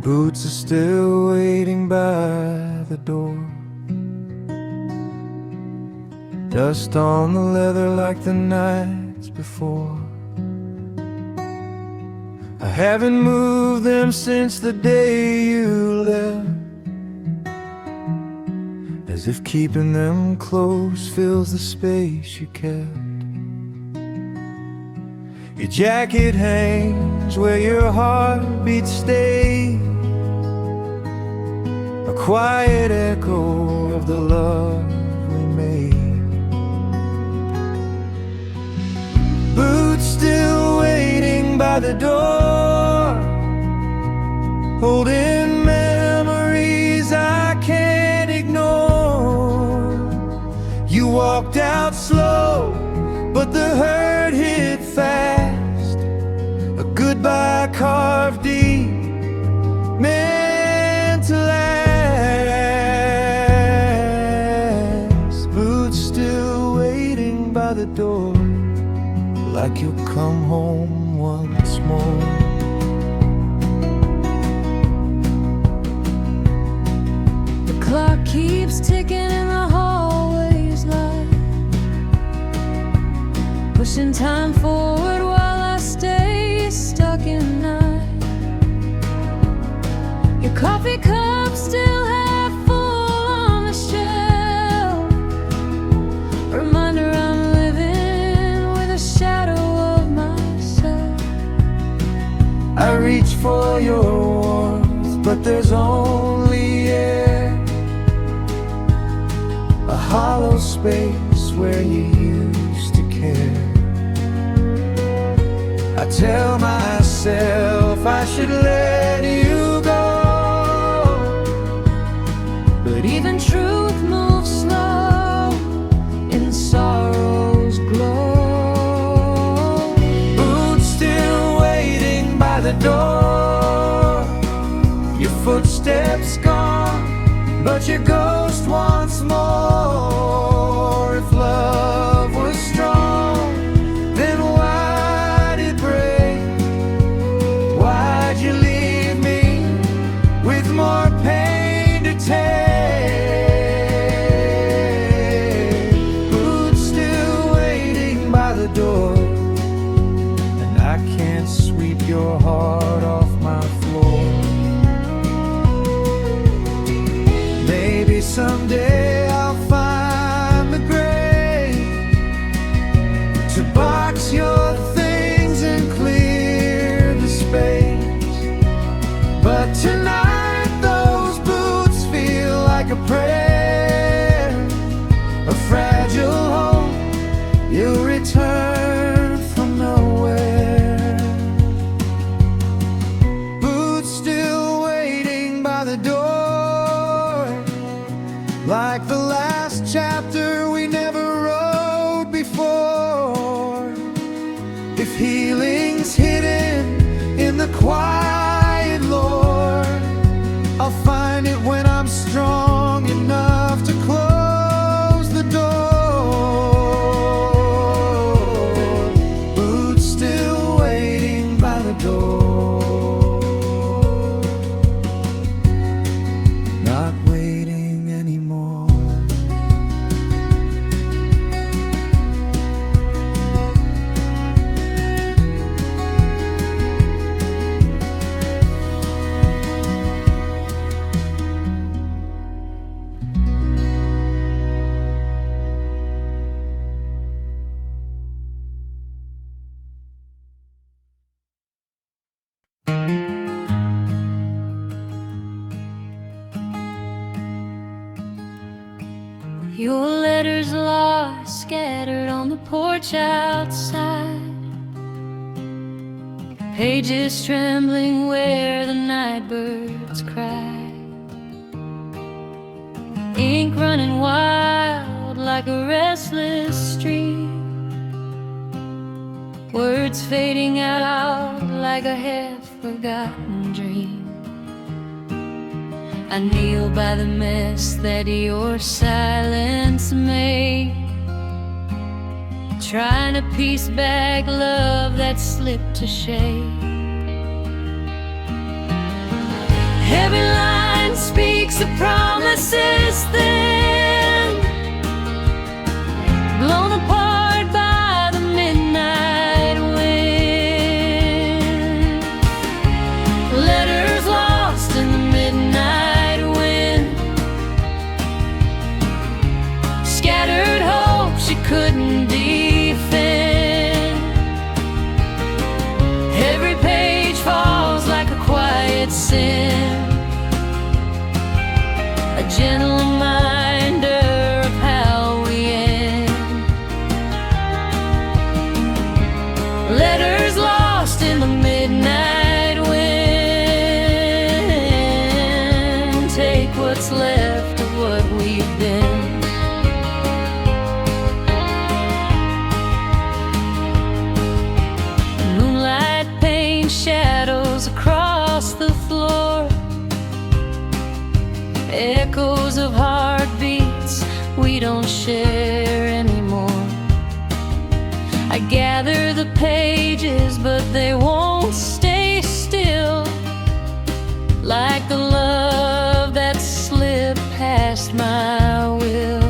Boots are still waiting by the door. Dust on the leather like the nights before. I haven't moved them since the day you left, as if keeping them close fills the space you kept. Your jacket hangs where your heartbeat stays, a quiet echo of the love we made. Boots still waiting by the door, holding memories I can't ignore. You walked out slow, but the hurt hit fast, a goodbye carved deep, meant to last. Boots still waiting by the door, like you'll come home once more. The clock keeps ticking in the hallway's light, pushing time forward while I stay stuck in night. Your coffee cup still half full on the shelf, reminder I'm living with a shadow of myself. I reach for your warmth, but there's only air, a hollow space where you used to care. I tell myself I should let you go, But even truth moves slow in sorrow's glow. boots still waiting by the door, your footsteps gone, but your ghost once more. If love was strong, then why'd it break? Why'd you leave me with more pain to take? Boots still waiting by the door, and I can't sweep your heart off my floor. Maybe someday I'll find the grave to box your things and clear the space. But tonight those boots feel like a prayer, a fragile hope you'll return from nowhere. Boots still waiting by the door, like the last chapter we never wrote before. If healing's hidden in the quiet, Lord, I'll find it when I'm strong enough to close the door. Boots still waiting by the door, not waiting anymore. Your letters lost, scattered on the porch outside, pages trembling where the night birds cry, ink running wild like a restless stream, words fading out like a half-forgotten dream. I kneel by the mess that your silence made, trying to piece back love that slipped to shade. Every line speaks of promises then, blown apart by the midnight wind. Letters lost in the midnight wind, scattered hope she couldn't defend. Every page falls like a quiet sin, a gentle reminder of how we end. Letters lost in the midnight wind, take what's left of what we've been. Moonlight paints shadows across the floor, echoes of heartbeats we don't share anymore. I gather the pages, but they won't stay still, like the love that slipped past my will.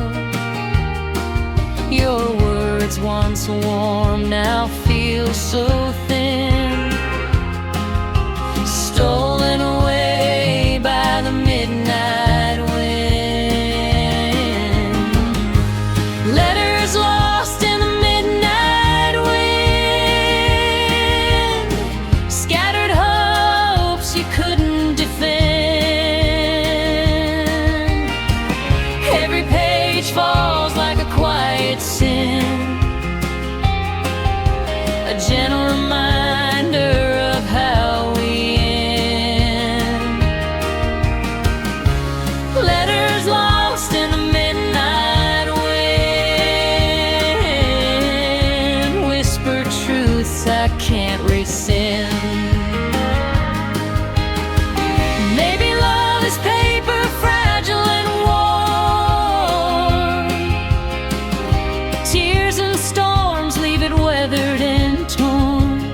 Your words, once warm, now feel so thin, stolen away by the midnight wind. Letters lost in the midnight wind, scattered hopes you couldn't defend. Every page falls like a quiet sin, a gentle reminder of how we end. Letters lost in the midnight wind, whisper truths I can't rescind. Maybe love is paper, fragile and warm. Tears and storms leave it weathered and torn.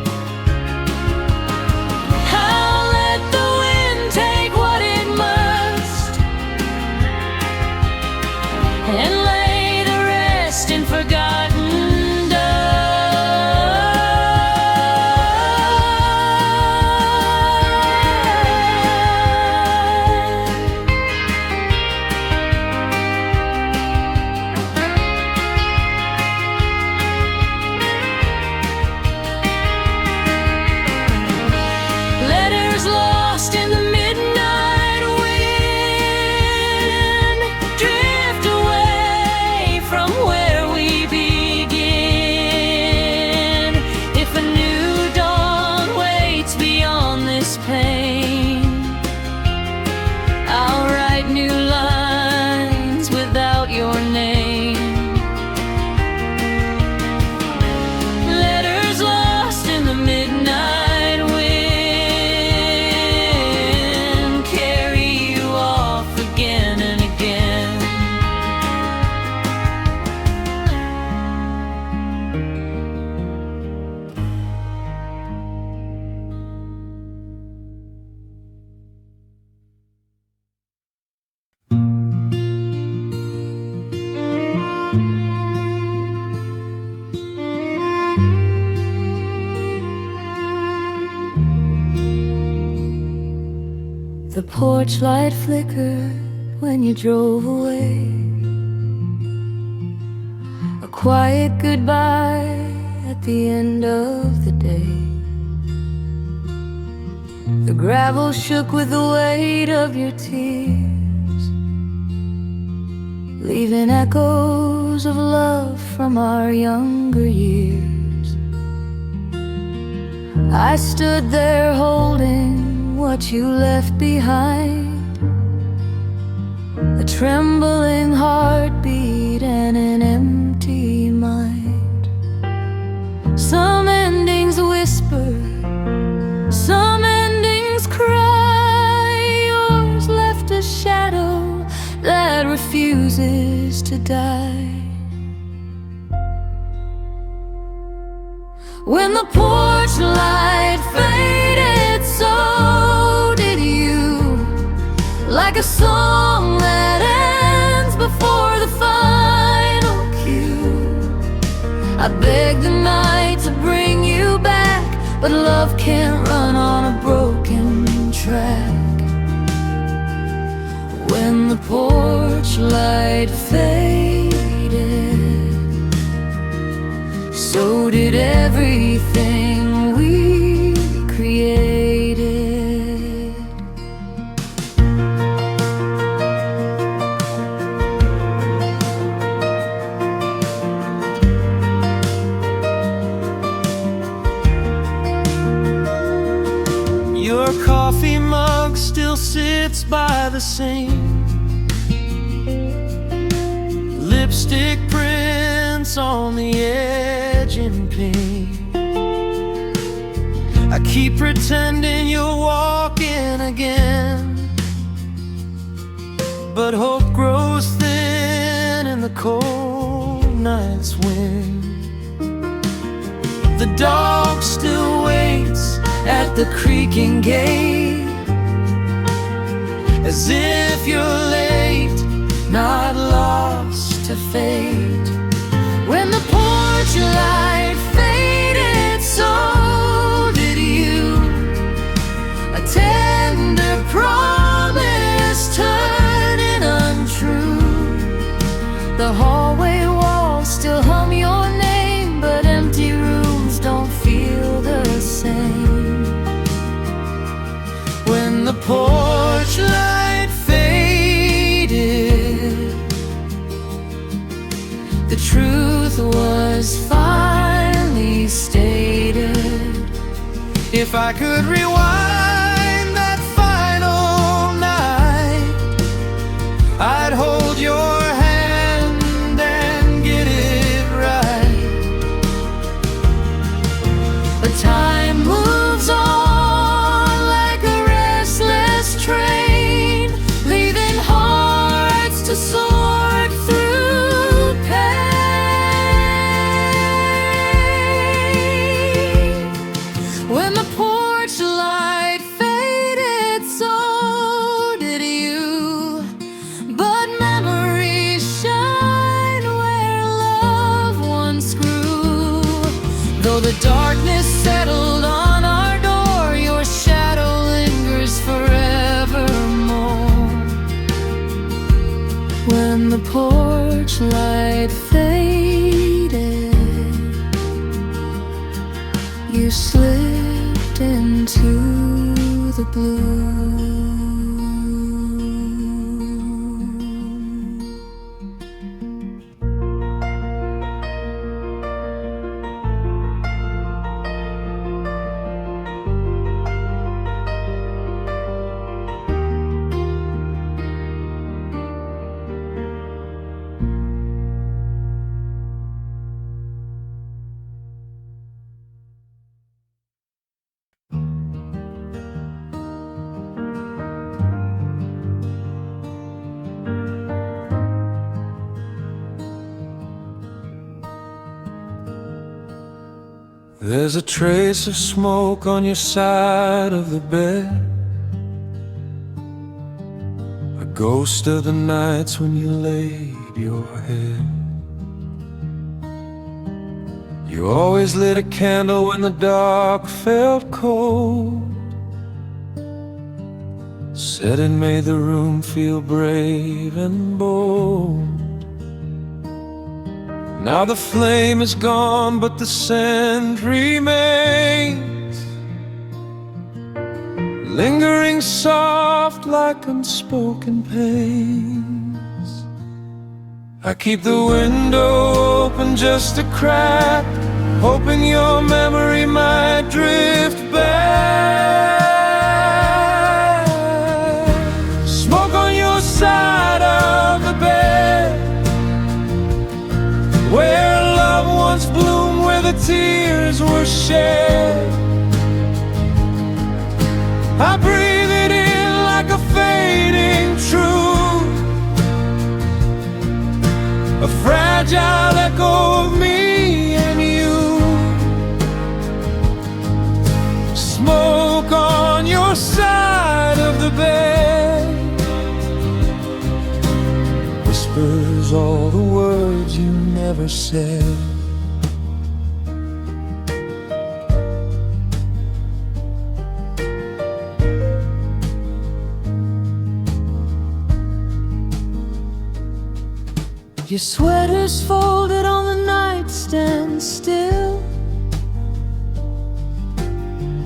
I'll let the wind take what it must, and lay the rest in forgotten letters lost in the midnight wind, drift away from where we begin. If a new dawn waits beyond this pain, I'll write new lines without your name. Letters lost in the midnight wind, carry you off again and again. The porch light flickered when you drove away, a quiet goodbye at the end of the day. The gravel shook with the weight of your tears, leaving echoes of love from our younger years. I stood there holding what you left behind, a trembling heartbeat and an empty mind. Some endings whisper, some endings cry. Yours left a shadow that refuses to die. When the porch light faded, so did you. a song that ends before the final cue. I beg the night to bring you back, but love can't run on a broken track. When the porch light faded, so did everything we created. Your coffee mug still sits by the sink. Lipstick prints on the edge in pink. I keep pretending you're walking again, but hope grows thin in the cold night's wind. The dog still waits at the creaking gate, as if you're late, not lost to fate. When the porch light faded, so did you. A tender promise turning untrue. The hallway walls still hum your name, but empty rooms don't feel the same. When the porch light faded, the truth was finally stated. If I could rewind that final night, I'd hold your hand and get it right. But time moves on like a restless train, leaving hearts to sort through pain. When the porch light faded, so did you. But memories shine where love once grew. Though the darkness settled on our door, your shadow lingers forevermore. When the porch light faded, you slipped into the blue. There's a trace of smoke on your side of the bed, a ghost of the nights when you laid your head. You always lit a candle when the dark felt cold, said it made the room feel brave and bold. Now the flame is gone, but the scent remains, lingering soft like unspoken pains. I keep the window open just a crack, hoping your memory might drift back. Smoke on your side of the bed, where love once bloomed, where the tears were shed. I breathe it in like a fading truth, a fragile echo of me and you. Smoke on your side of the bed, whispers all the words you never said. Your sweater's folded on the nightstand still,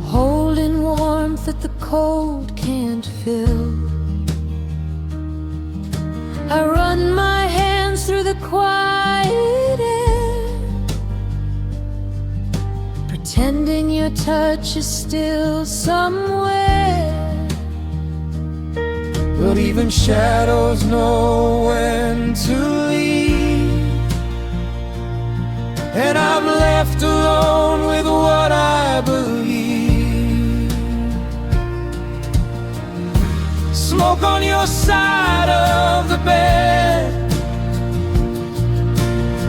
holding warmth that the cold can't fill. I run my hands through the quiet air, pretending your touch is still somewhere. But even shadows know when to leave, and I'm left alone with what I believe. Smoke on your side of the bed,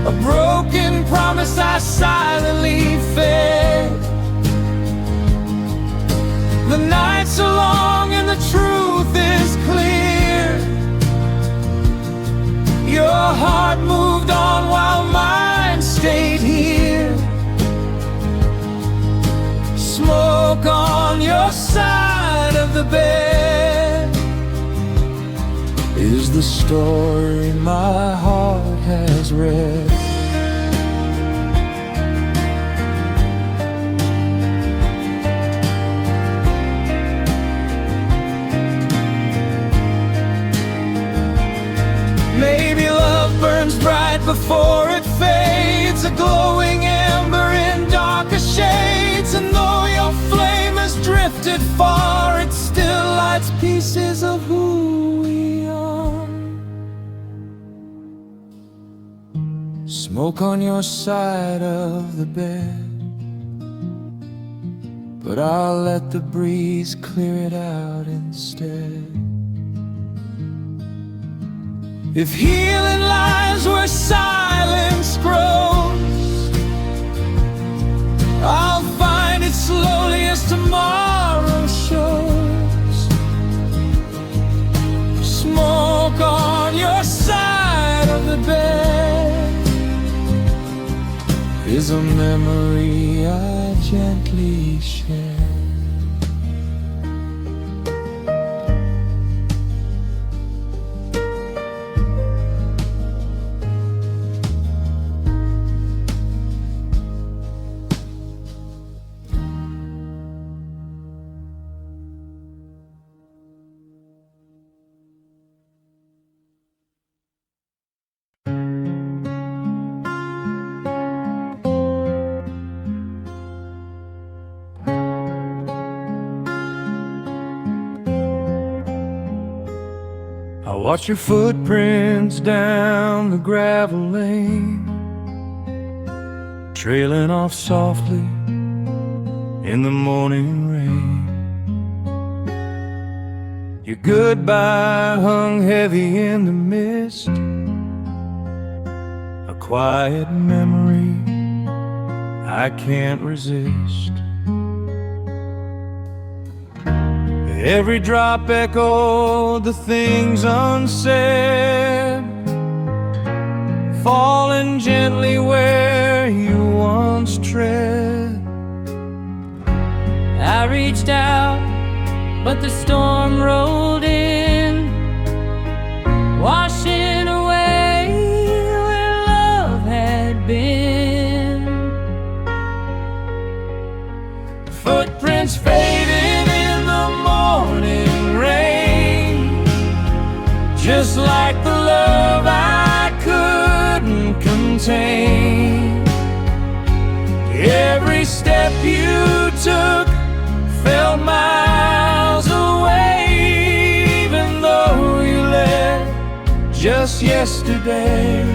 a broken promise I silently fed. The nights are long and the truth is clear. Your heart moved on while mine stayed here. Smoke on your side of the bed is the story my heart has read. Maybe love burns bright before it fades, a glowing ember in darker shades. And though your flame has drifted far, it still lights pieces of who we are. Smoke on your side of the bed, but I'll let the breeze clear it out instead. If healing lies where silence grows, I'll find it slowly as tomorrow shows. Smoke on your side of the bed is a memory I gently share. I watch your footprints down the gravel lane, trailing off softly in the morning rain. Your goodbye hung heavy in the mist, a quiet memory I can't resist. Every drop echoed the things unsaid, falling gently where you once tread. I reached out, but the storm rolled in, washing away where love had been. Footprints faded in the morning rain, just like the love I couldn't contain. Every step you took felt miles away, even though you left just yesterday.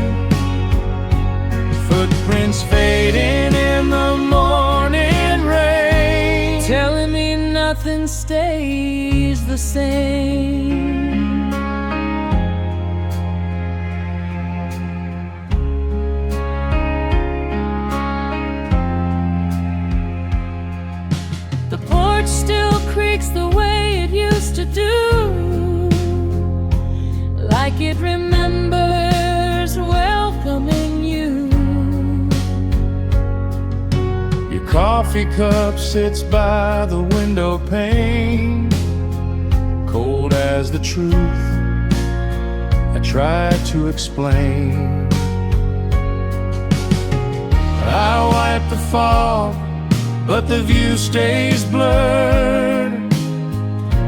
Footprints fading in the morning rain, telling me nothing stays the same. The porch still creaks the way it used to do, like it remembers neighbors welcoming you. Your coffee cup sits by the window pane, cold as the truth I tried to explain. I wipe the fog, but the view stays blurred,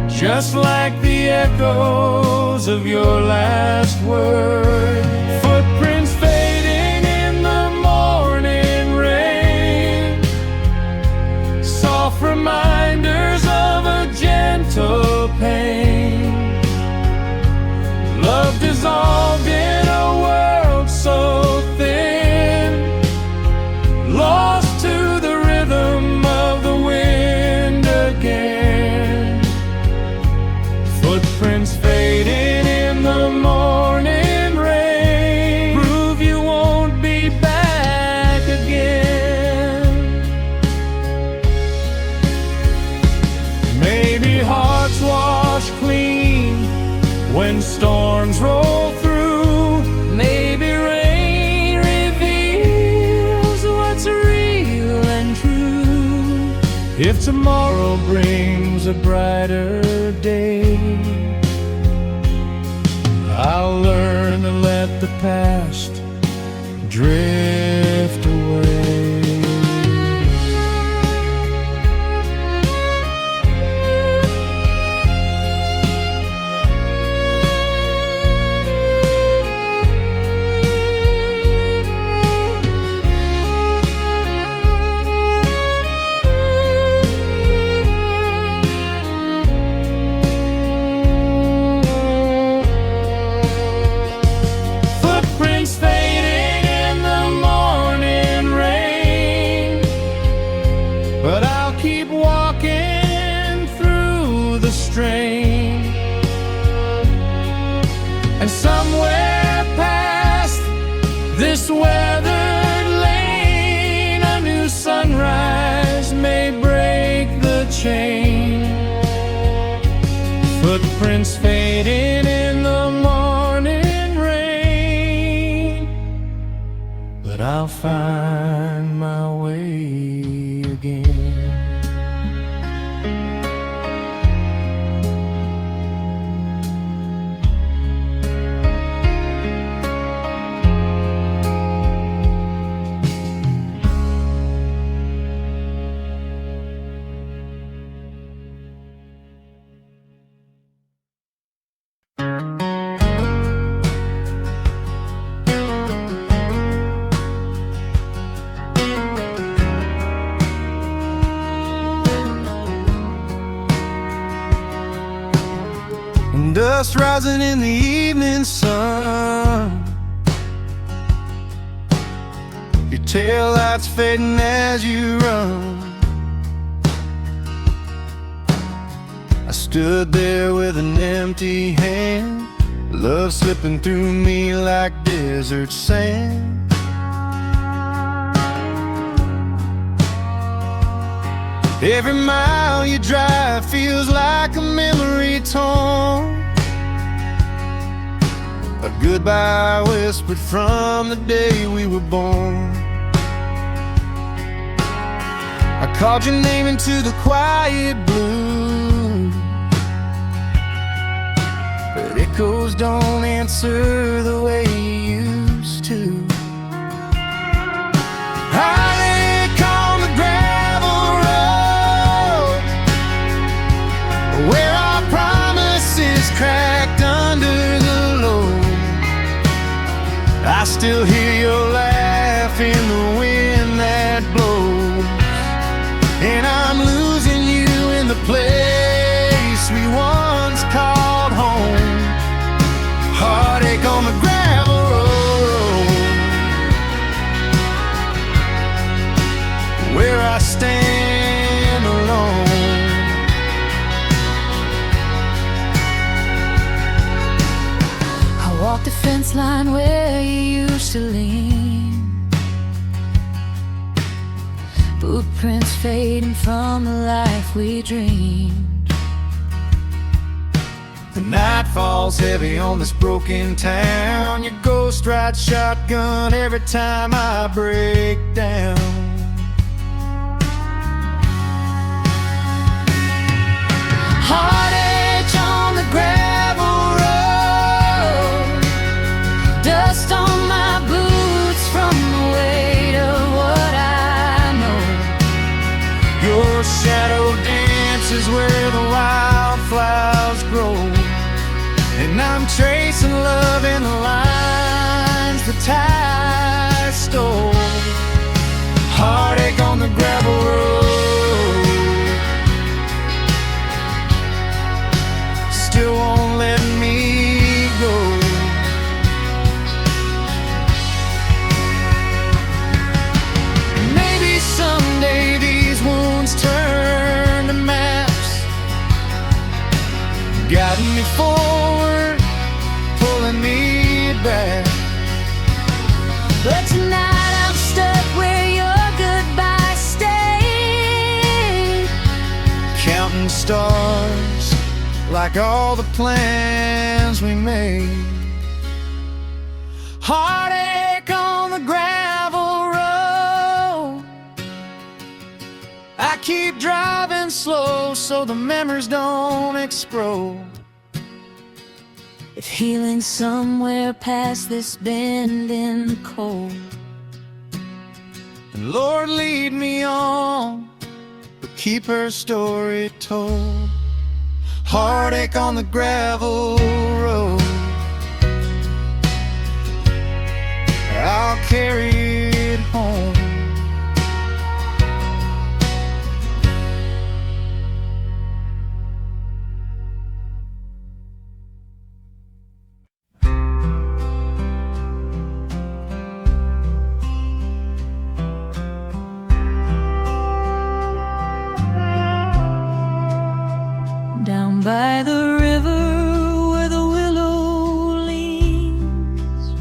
just like the echoes of your last word. Footprints fading in the morning rain, soft reminders of a gentle pain. Love dissolved in a world so thin, lost to the rhythm of the wind again. Footprints fading in the morning rain, prove you won't be back again. Maybe hearts wash clean when storms roll through. Maybe rain reveals what's real and true. If tomorrow brings a brighter day, I'll learn to let the past drift away. And somewhere past this weathered lane, a new sunrise may break the chain. Footprints fading in the morning rain, but I'll find my way again. Dust rising in the evening sun, your tail lights fading as you run. I stood there with an empty hand, love slipping through me like desert sand. Every mile you drive feels like a memory torn, a goodbye whispered from the day we were born. I called your name into the quiet blue, but echoes don't answer the way you used to. Heartache on the gravel road, where our promises cracked under the load. I still hear your laugh in the wind that blows, and I'm losing you in the place we once called home. Heartache on the gravel road, where I stand alone. I walked the fence line where you used to lean, footprints fading from the life we dreamed. The night falls heavy on this broken town. Your ghost rides shotgun every time I break down. Heartache on the gravel road, dust on my boots from the weight of what I know. Your shadow dances where the wildflowers grow, and I'm tracing love in the lines the tide stole. Heartache on the gravel road, still won't let me go. Maybe someday these wounds turn to maps, guiding me forward, pulling me back. But tonight I'm stuck where your goodbye stayed, Counting stars like all the plans we made. Heartache on the gravel road, I keep driving slow so the memories don't explode. if healing somewhere past this bend in the cold. And Lord, lead me on, but keep her story told. Heartache on the gravel road, I'll carry it home. Down by the river where the willow leans,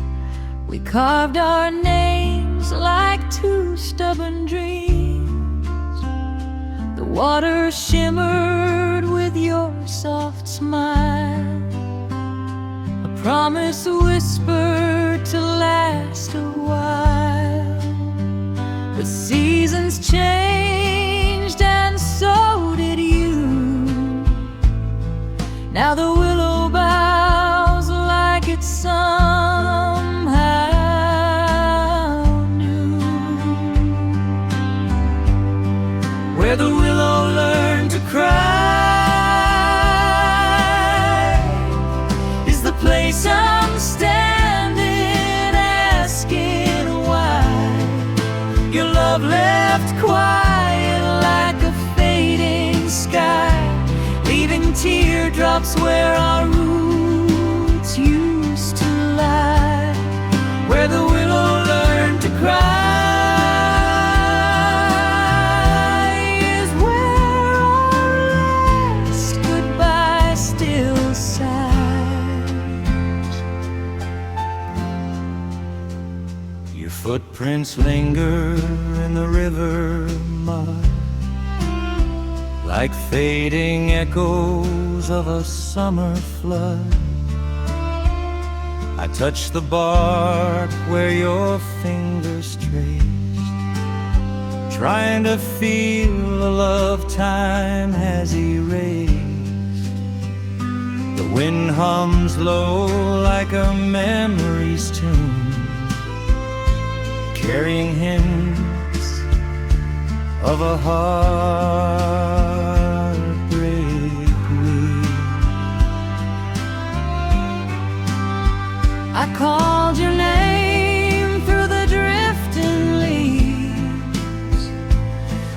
we carved our names like two stubborn dreams. The water shimmered with your soft smile, a promise whispered to last a while. The seasons changed and so did you. Now the willow bows like it's somehow new. Where the willow learned to cry is the place I'm standing, asking why. Your love left quiet like a fading sky, leaving teardrops where our roots used to lie. Where the willow learned to cry is where our last goodbye still sighs. Your footprints linger in the river mud, like fading echoes of a summer flood. I touch the bark where your fingers traced, trying to feel the love time has erased. The wind hums low like a memory's tune, carrying hints of a heartbreak week. I called your name through the drifting leaves,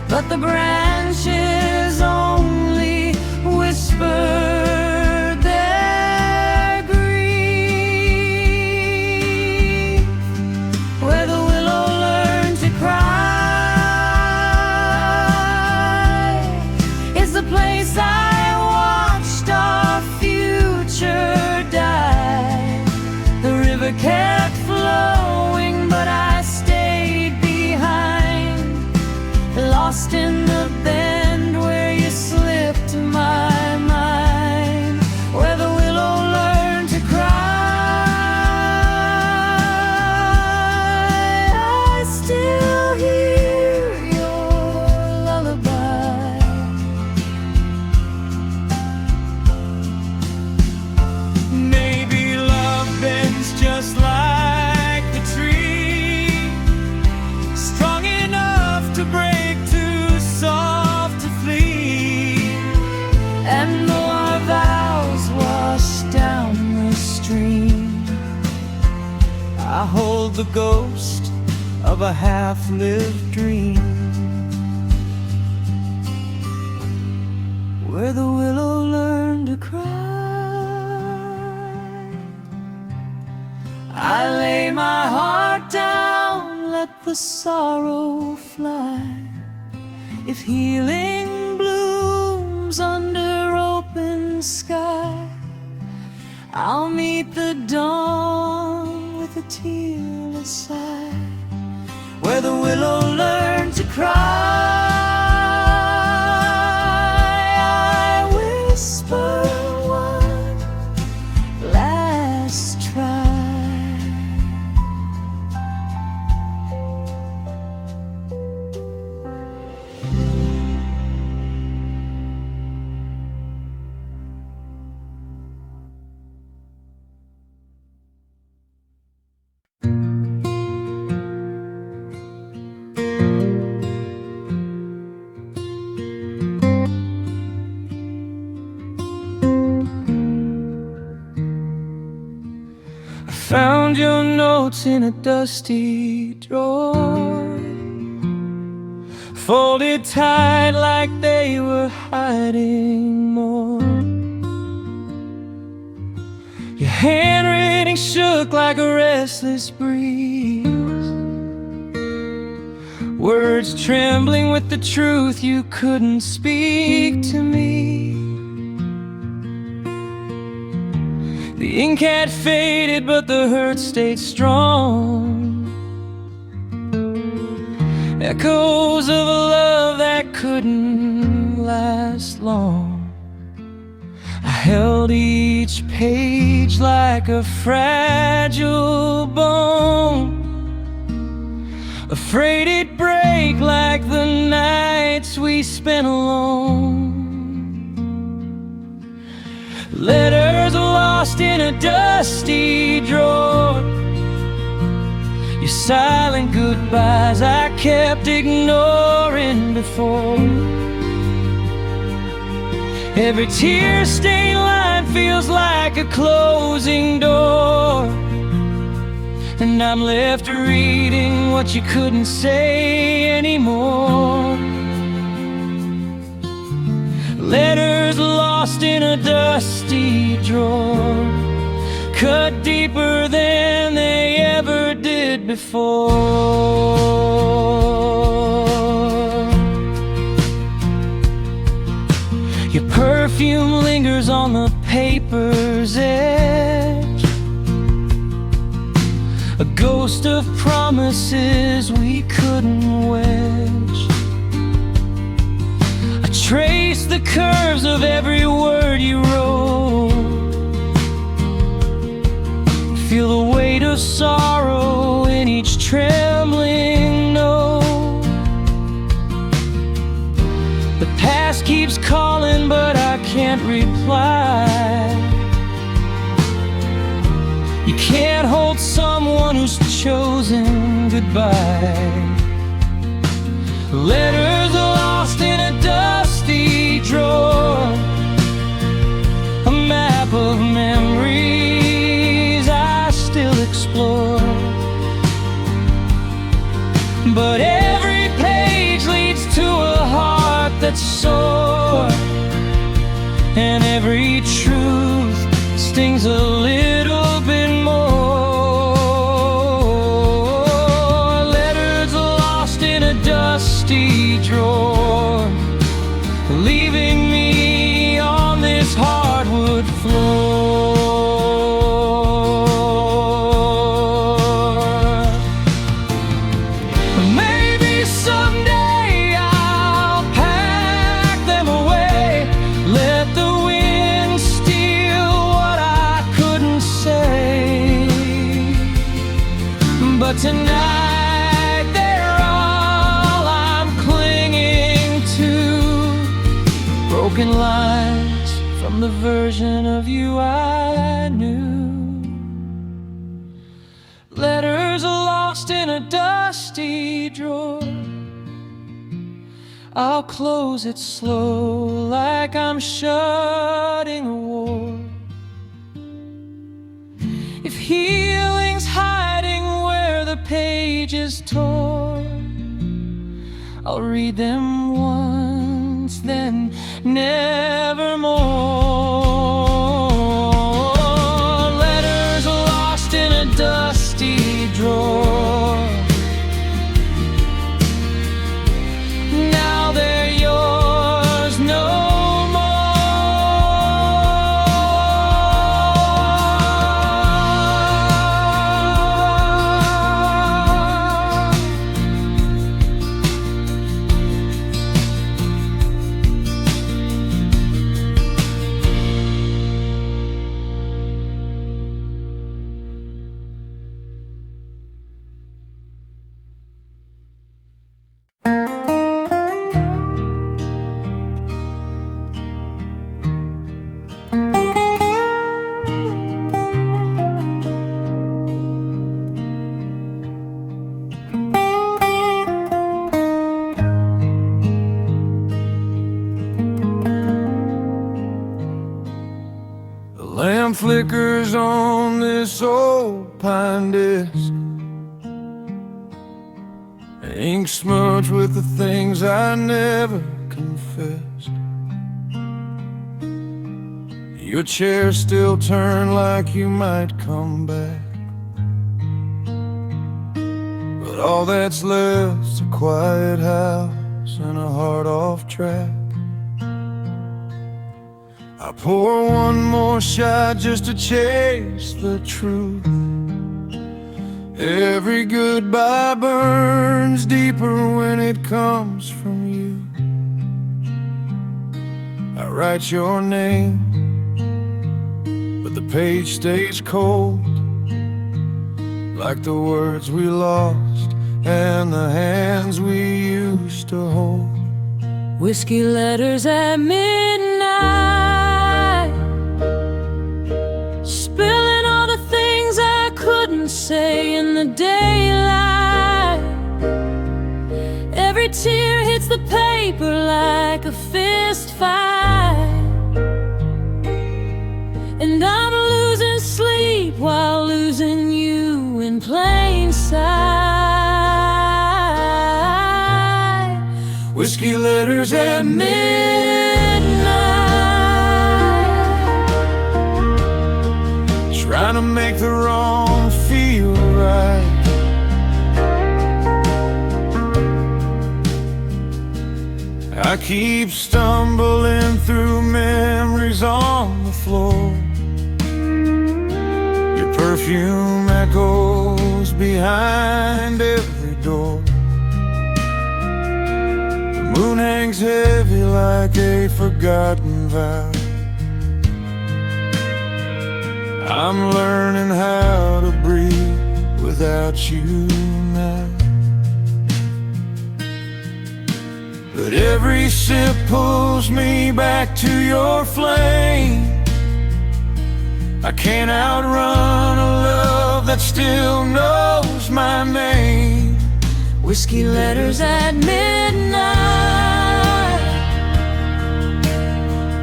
but the branches only whispered their grief. Where the willow learned to cry is the place I watched our future die. The river kept flowing, but I stayed behind, lost in the bend where you slipped my mind. Where the willow I hold the ghost of a half-lived dream, where the willow learned to cry. I lay my heart down, let the sorrow fly. If healing blooms under open sky, I'll meet the dawn with a tearless sigh, where the willow learned to cry. I whisper one last try. Found your notes in a dusty drawer, folded tight like they were hiding more. Your handwriting shook like a restless breeze, words trembling with the truth you couldn't speak to me. The ink had faded, but the hurt stayed strong. Echoes of a love that couldn't last long. I held each page like a fragile bone, afraid it'd break like the nights we spent alone. Letters lost in a dusty drawer, your silent goodbyes I kept ignoring before. Every tear-stained line feels like a closing door, and I'm left reading what you couldn't say anymore. Letters lost in a dusty drawer, cut deeper than they ever did before. Your perfume lingers on the paper's edge, a ghost of promises we couldn't wedge. I trace the curves of every word you wrote, feel the weight of sorrow in each trembling note. The past keeps calling, but I can't reply. You can't hold someone who's chosen goodbye. Letters lost in a dusty drawer, a map of memories I still explore. But every page leads to a heart that's sore, and every truth stings a little bit more. Letters lost in a dusty drawer, leaving me on this hardwood floor. Maybe someday I'll pack them away, let the wind steal what I couldn't say. But tonight they're all I'm clinging to, broken lines from the version of you I knew. Letters lost in a dusty drawer, I'll close it slow like I'm shutting a war. If healing's hiding pages torn. I'll read them once, then nevermore. Letters lost in a dusty drawer. Now they're yours no lamp flickers on this old pine disc, ink smudged with the things I never confessed. Your chair still turned like you might come back, but all that's left's a quiet house and a heart off track. I pour one more shot just to chase the truth. Every goodbye burns deeper when it comes from you. I write your name, but the page stays cold, like the words we lost and the hands we used to hold. Whiskey letters at midnight, spilling all the things I couldn't say in the daylight. Every tear hits the paper like a fist fight, and I'm losing sleep while losing you in plain sight. Whiskey letters at midnight, trying to make the wrong feel right. I keep stumbling through memories on the floor. Your perfume echoes behind every door. The moon hangs heavy like a forgotten vow. I'm learning how to breathe without you now. But every sip pulls me back to your flame. I can't outrun a love that still knows my name. Whiskey letters at midnight,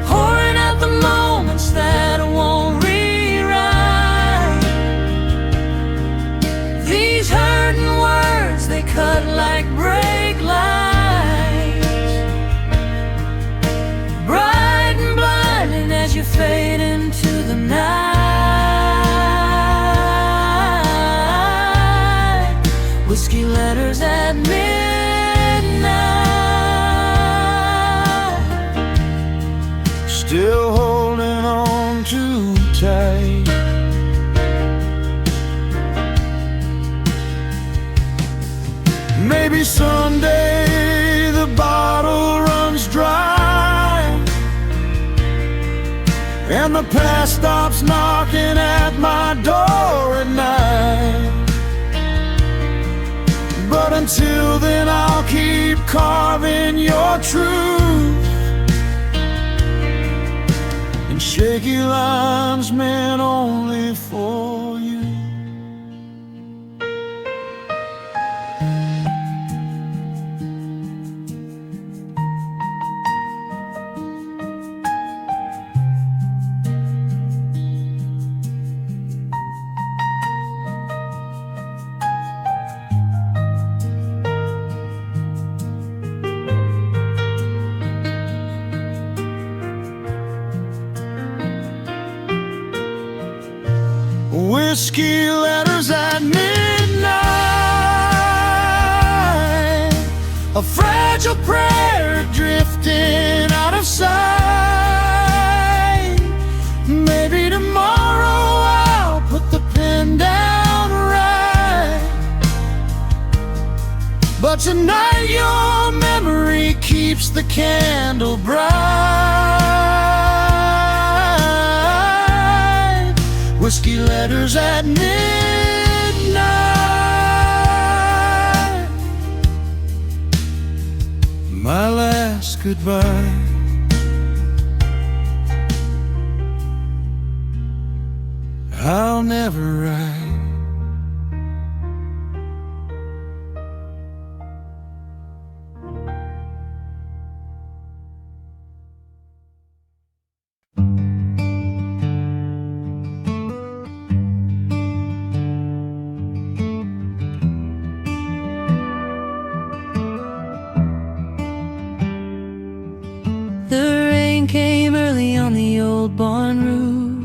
pouring out the moments that I won't rewrite. These hurting words, they cut like brake lights, bright and blinding as you fade into the night. Whiskey letters at midnight, still holding on too tight. Maybe someday the bottle runs dry and the past stops knocking at my door at night. But until then I'll keep carving your truth in shaky lines meant only for you. whiskey letters at midnight, a fragile prayer drifting out of sight. Maybe tomorrow I'll put the pen down right, but tonight your memory keeps the candle bright. Whiskey letters at midnight, my last goodbye. I'll never write. The rain came early on the old barn roof,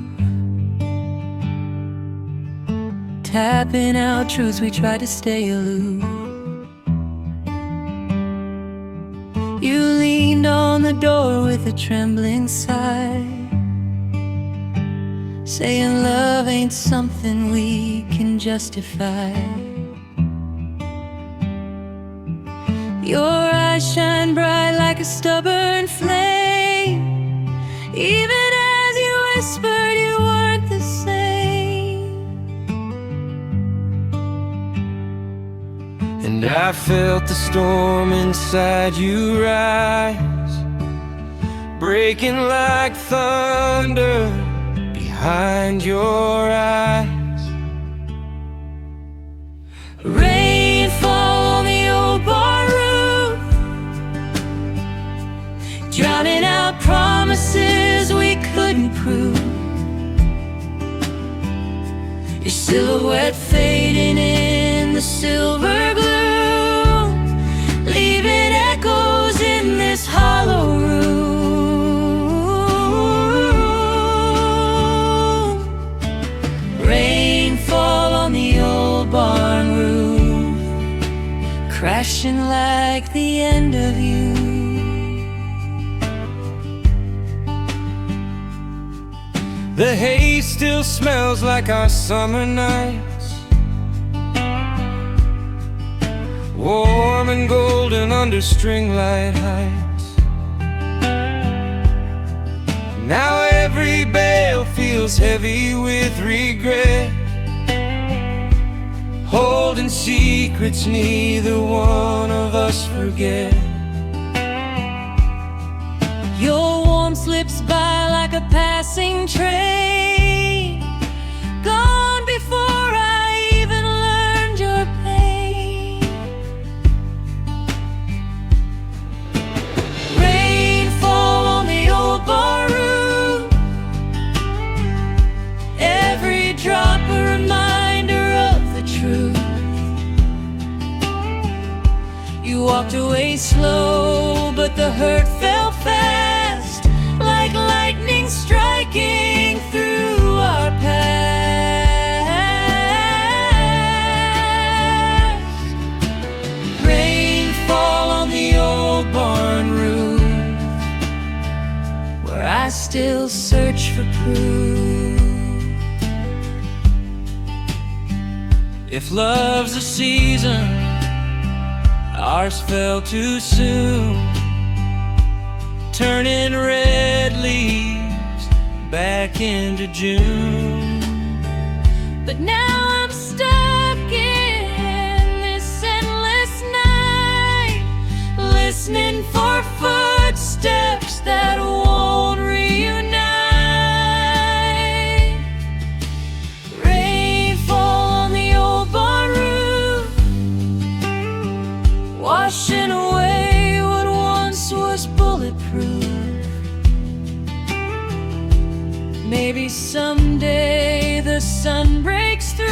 tapping out truths we tried to stay aloof. You leaned on the door with a trembling sigh, saying love ain't something we can justify. Your eyes shine bright like a stubborn flame, even as you whispered you weren't the same. And I felt the storm inside you rise, breaking like thunder behind your eyes. Rain fall on the old bar roof, drowning out promises we couldn't prove. Your silhouette fading in the silver gloom, leaving echoes in this hollow room. Rain fall on the old barn roof, crashing like the end of you. The hay still smells like our summer nights, warm and golden under string light heights. Now every bale feels heavy with regret, holding secrets neither one of us forget. Your warmth slips by like a passing train, gone before I even learned your pain. Rain fall on the old bar roof, every drop a reminder of the truth. You walked away slow, but the hurt fell fast, like lightning striking through our past. Rain fall on the old barn roof, where I still search for proof. If love's a season, ours fell too soon, turning red leaves back into June. But now I'm stuck in this endless night, listening for footsteps that won't reunite. Rain fall on the old barn roof, washing away what once was bulletproof. Maybe someday the sun breaks through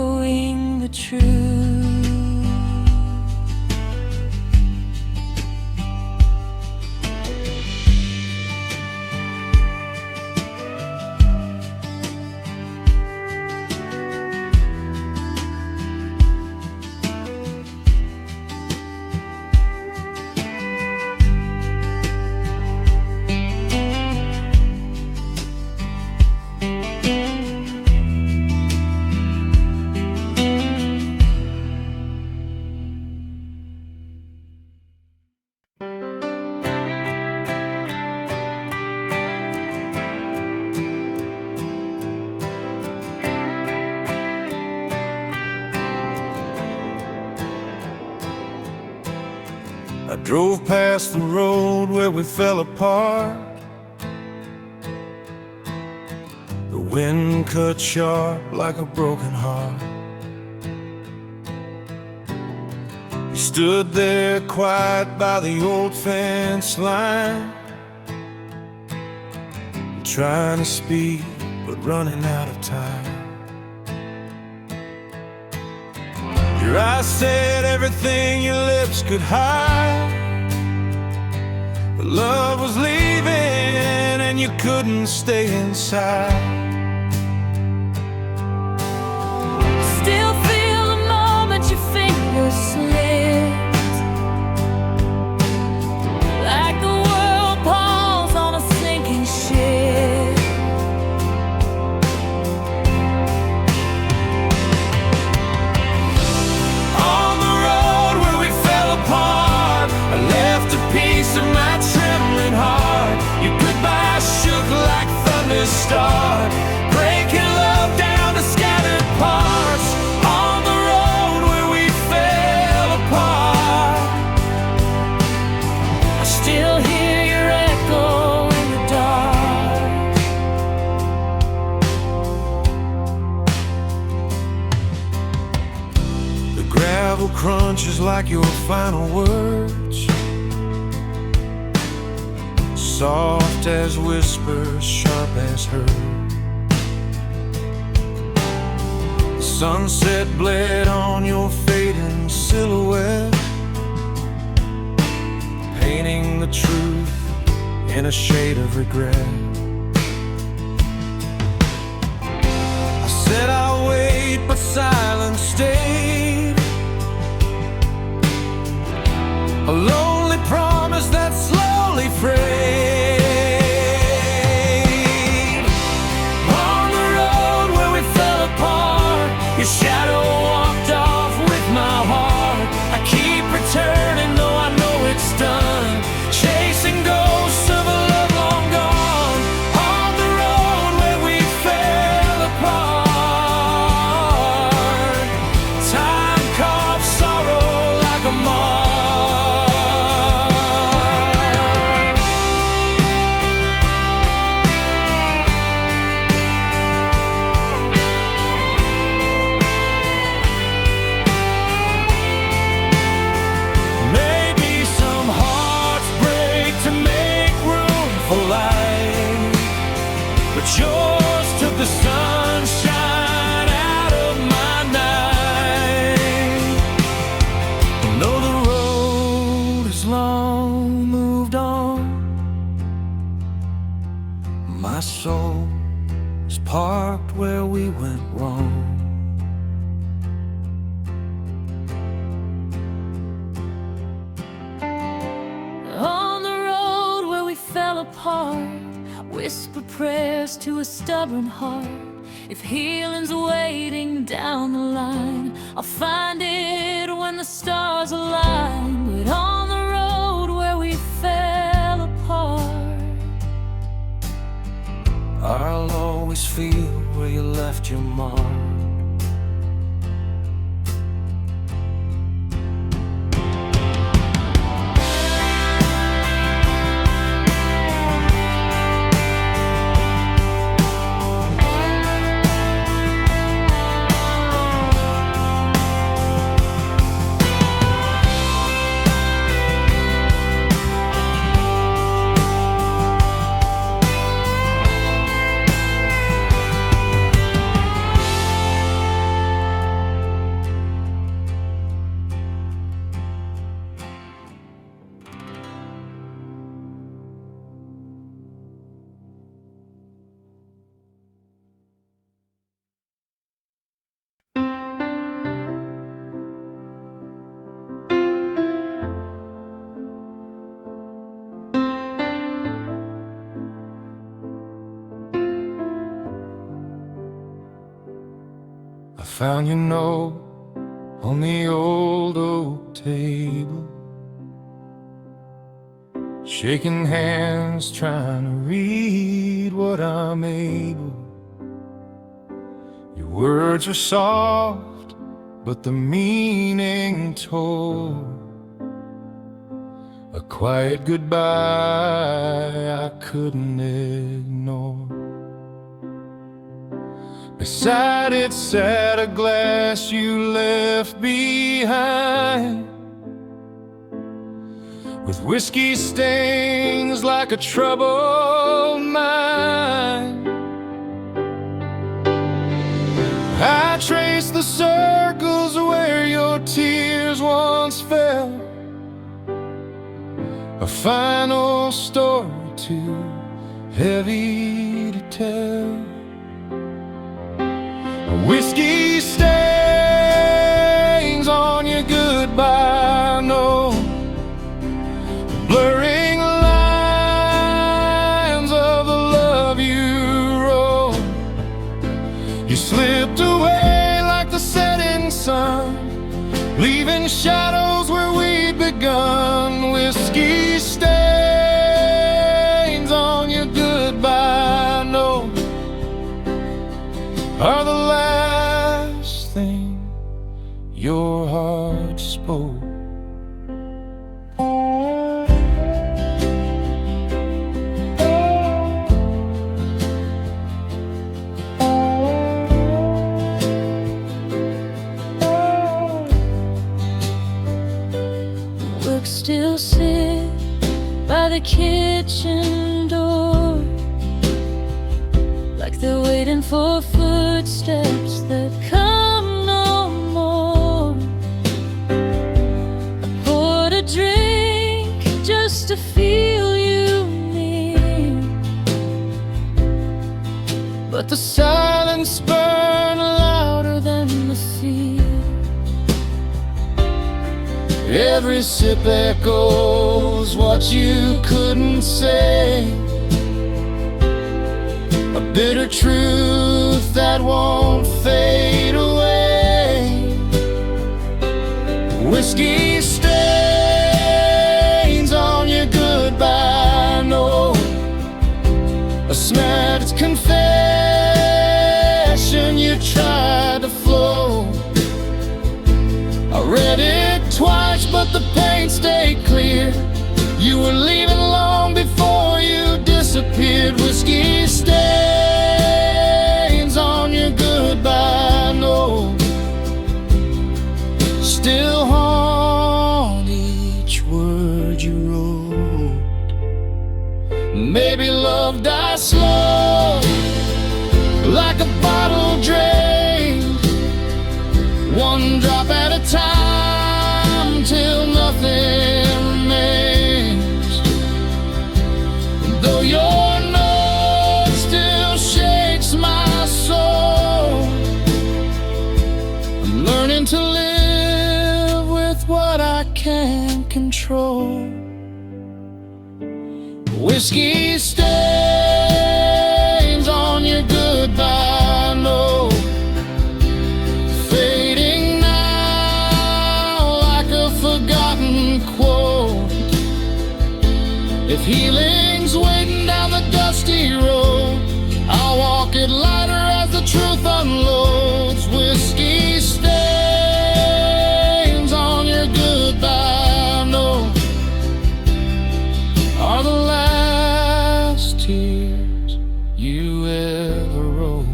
knowing the truth. I drove past the road where we fell apart. The wind cut sharp like a broken heart. We stood there quiet by the old fence line, trying to speak but running out of time. Your eyes said everything your lips could hide, but love was leaving and you couldn't stay inside. Still feel the moment your fingers slipped, like the world pulls on a sinking ship. On the road where we fell apart, I left a piece of my trembling heart. Your goodbye shook like thunder start, breaking love down to scattered parts. On the road where we fell apart, I still hear your echo in the dark. the gravel crunches like your final words, soft as whispers, sharp as hers. The sunset bled on your fading silhouette, painting the truth in a shade of regret. I said I'll wait, but silence stayed, a lonely promise that slowly frayed. On the road where we fell apart, your shadow walked off with my heart. I keep returning though I know it's done, chasing ghosts of a love long gone. On the road where we fell apart, time carved sorrow like a mark. Maybe some hearts break to make room for light, but yours took the sunshine out of my night. And though the road is long moved on, my soul is parked where we went wrong. On the road where we fell apart, whisper prayers to a stubborn heart. If healing's waiting down the line, I'll find it when the stars align. But on the road where we fell apart, I'll always feel where you left your mark. found your note on the old oak table, shaking hands, trying to read what I'm able. Your words are soft, but the meaning told. A quiet goodbye I couldn't ignore. Beside it sat a glass you left behind, with whiskey stains like a troubled mind. I traced the circles where your tears once fell, a final story too heavy to tell. Whiskey stains on your goodbye note, blurring lines of the love you wrote. You slipped away like the setting sun, leaving shadows where we'd begun. Whiskey stains on your goodbye note are the last thing your heart spoke. Books still sit by the kitchen door, like they're waiting for footsteps that come no more. I poured a drink just to feel you near, But the silence burned louder than the fear. Every sip echoes what you couldn't say, a bitter truth that won't fade away. Whiskey stains on your goodbye note, a smashed confession you tried to flow. I read it twice, but the paint stayed clear. You were leaving long before you disappeared. Whiskey stains on your goodbye note, still haunt each word you wrote. Maybe love dies slow, like a bottle drained, one drop at a time till nothing remains. Though your note still shakes my soul, I'm learning to live with what I can't control. Whiskey stains on your goodbye note, fading now like a forgotten quote. If healing's waiting down the dusty road, I'll walk it lighter as the truth unloads. Whiskey stains on your goodbye note are the last tears you ever wrote.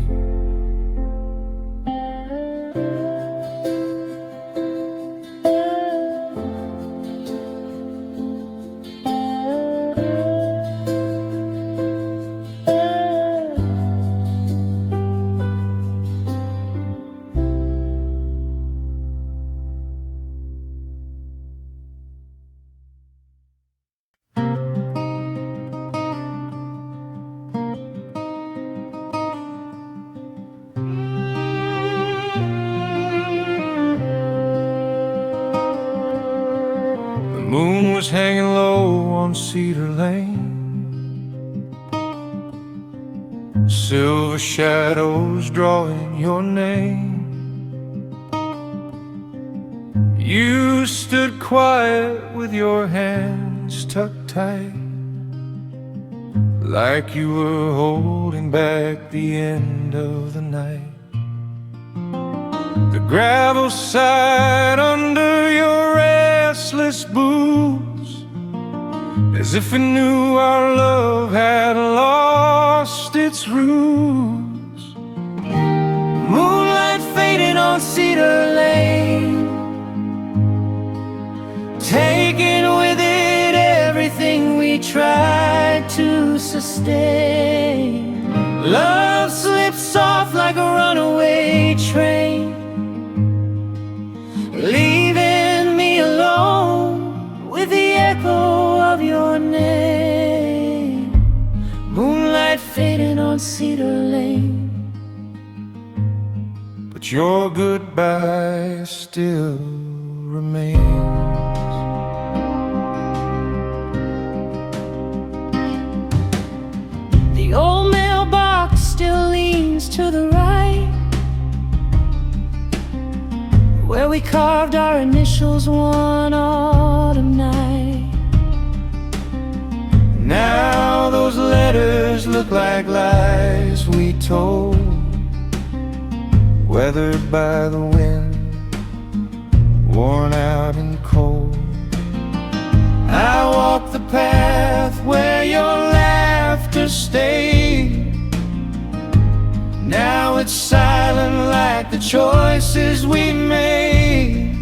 The moon was hanging low on Cedar Lane, silver shadows drawing your name. You stood quiet with your hands tucked tight, like you were holding back the end of the night. The gravel sighed under your restless boots, as if it knew our love had lost its roots. Moonlight fading on Cedar Lane, taking with it everything we tried to sustain. Love slips off like a runaway train, leaving me alone with the echo of your name. Moonlight fading on Cedar Lane, but your goodbye still remains. The old mailbox still leans to the right, where we carved our initials one autumn night. Now those letters look like lies we told, weathered by the wind, worn out and cold. I walk the path where your laughter stayed. Now it's silent like the choices we made.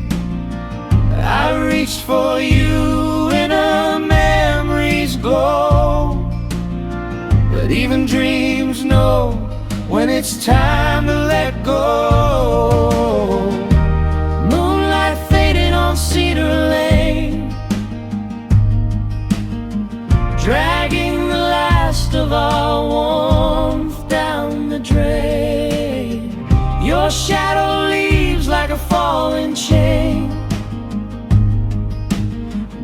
I reached for you in a memory's glow, but even dreams know when it's time to let go. Moonlight fading on Cedar Lane, dragging the last of our warmth down the drain. Your shadow leaves like a falling chain,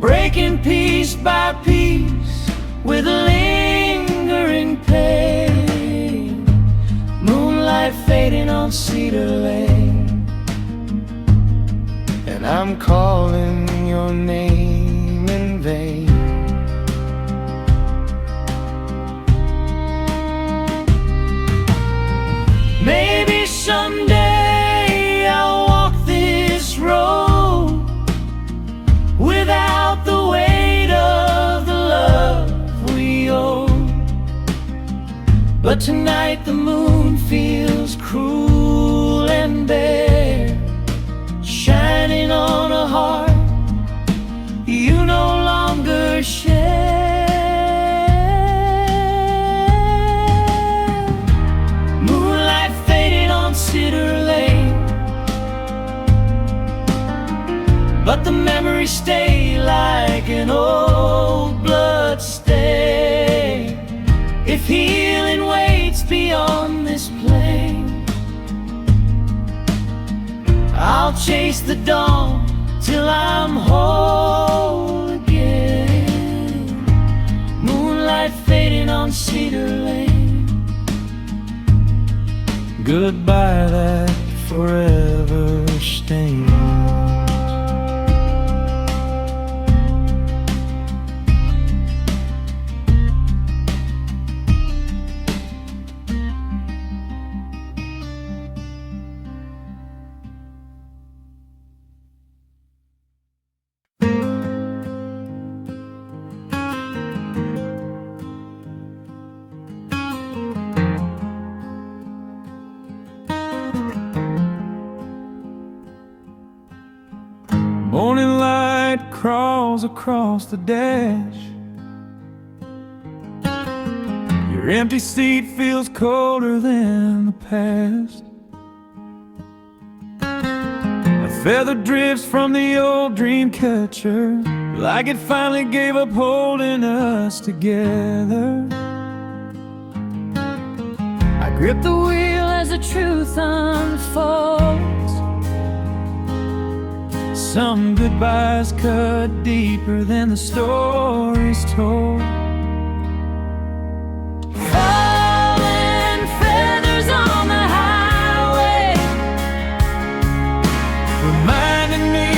breaking piece by piece with lingering pain. Moonlight fading on Cedar Lane, and I'm calling your name in vain. Maybe someday I'll walk this road without the weight of the love we owe. But tonight the moon feels cruel and bare, shining on a heart you no longer share. Moonlight fading on Cedar Lane, but the memories stay like an old blood stain. If healing waits beyond this plane, I'll chase the dawn till I'm whole again. Moonlight fading on Cedar Lane, goodbye that forever stain. Morning light crawls across the dash. Your empty seat feels colder than the past. A feather drifts from the old dream catcher, like it finally gave up holding us together. I grip the wheel as the truth unfolds. Some goodbyes cut deeper than the stories told. Falling feathers on the highway, reminding me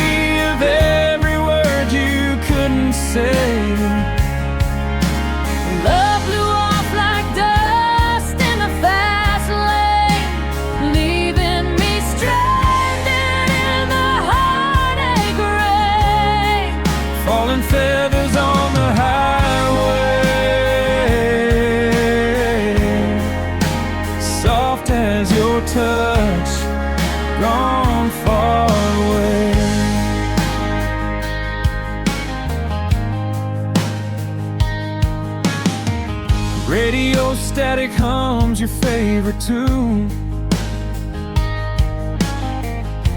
static hums your favorite tune.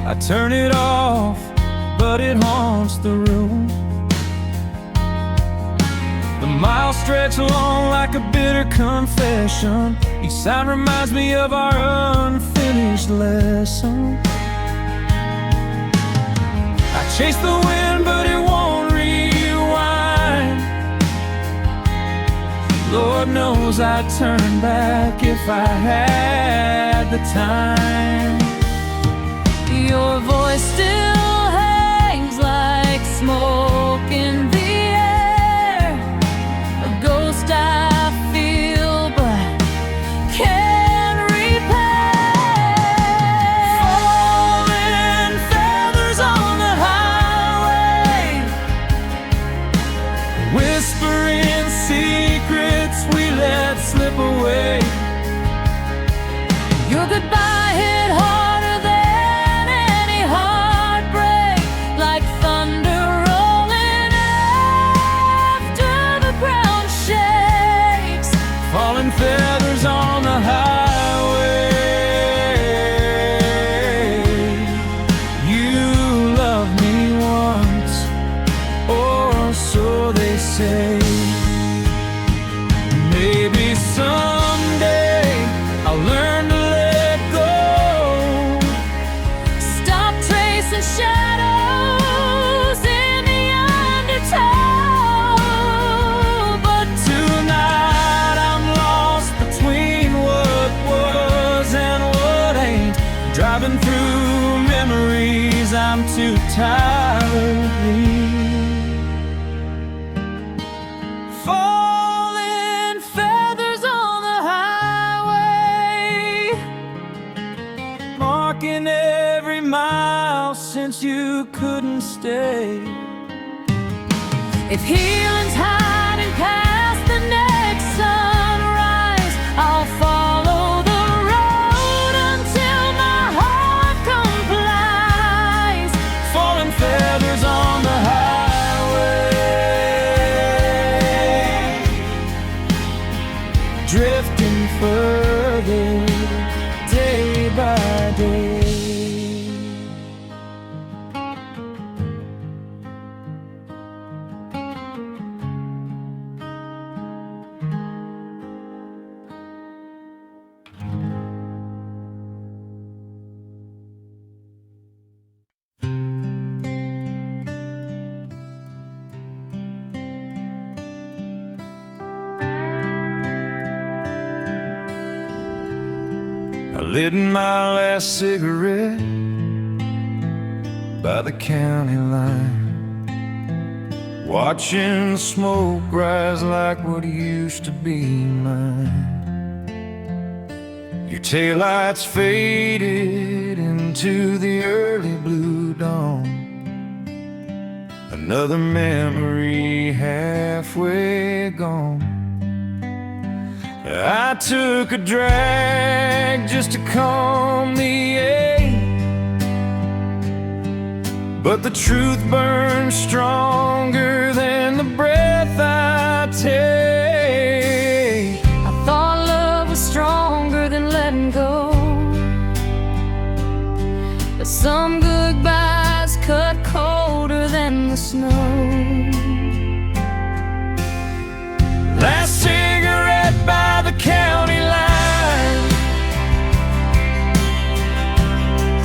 I turn it off, but it haunts the room. The miles stretch along like a bitter confession. Each sound reminds me of our unfinished lesson. I chase the wind, but it won't rewind. Lord knows I'd turn back if I had the time. Your voice still hangs like smoke in the air, a ghost I feel but can't repair. Falling feathers on the highway, whispering secrets we let slip away. Your goodbye hit harder than any heartbreak, like thunder rolling after the ground shakes. Falling feathers on the highway. You loved me once, or so they say. Maybe someday I'll learn to let go. Stop tracing shadows in the undertow. But Tonight I'm lost between what was and what ain't. Driving through memories I'm too tired to leave. Falling feathers on the highway, marking every mile since you couldn't stay. if healing's hiding past the next sunrise, I'll follow the road until my heart complies. Falling feathers on the highway, drifting further day by day. I lit my last cigarette by the county line, watching the smoke rise like what used to be mine. Your taillights faded into the early blue dawn, another memory halfway gone. I took a drag just to calm the ache, but the truth burns stronger than the breath I take. I thought love was stronger than letting go, but some goodbyes cut colder than the snow. Last cigarette by the county line,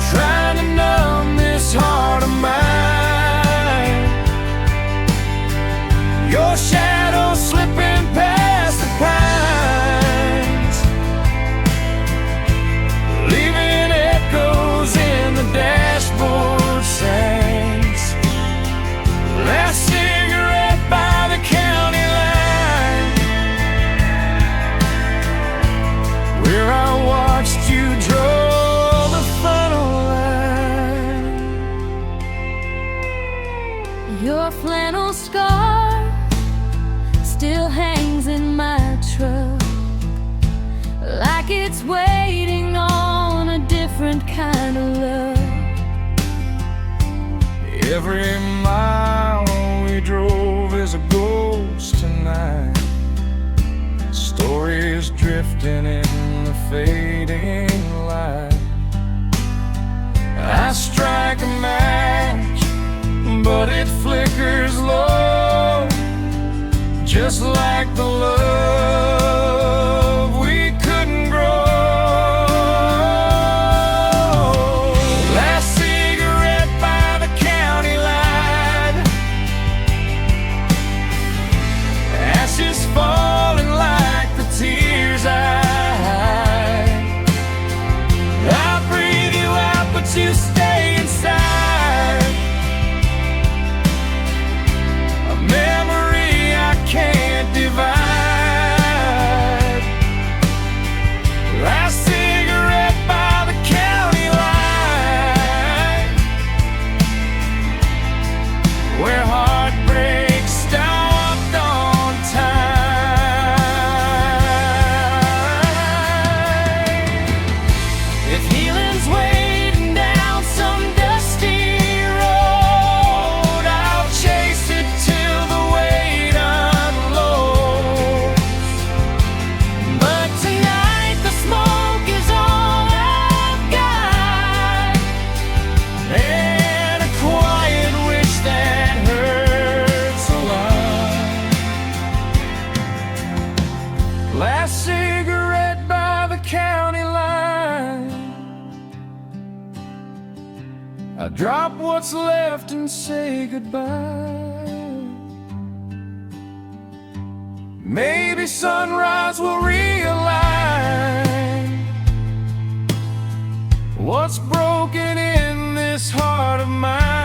trying to numb this heart of mine. Your shadow slipping past the pines, leaving echoes in the dashboard signs. Last cigarette by the county line, where I watched you draw the final line. Your flannel scarf still hangs in my truck, like it's waiting on a different kind of love. Every mile we drove is a ghost tonight, stories drifting in the fading light. I strike a match, but it flickers low, just like the love we couldn't grow. Last cigarette by the county line, ashes falling like the tears I hide. I breathe you out, but you stay inside. A memory I can't divide. Last cigarette by the county line, where heartbreak stopped on time. If healing's waiting down some dusty road, I'll chase it till the weight unloads. But tonight the smoke is all I've got, and a quiet wish that hurts a lot. Last cigarette by the county line, I drop what's left and say goodbye. Maybe sunrise will realign what's broken in this heart of mine.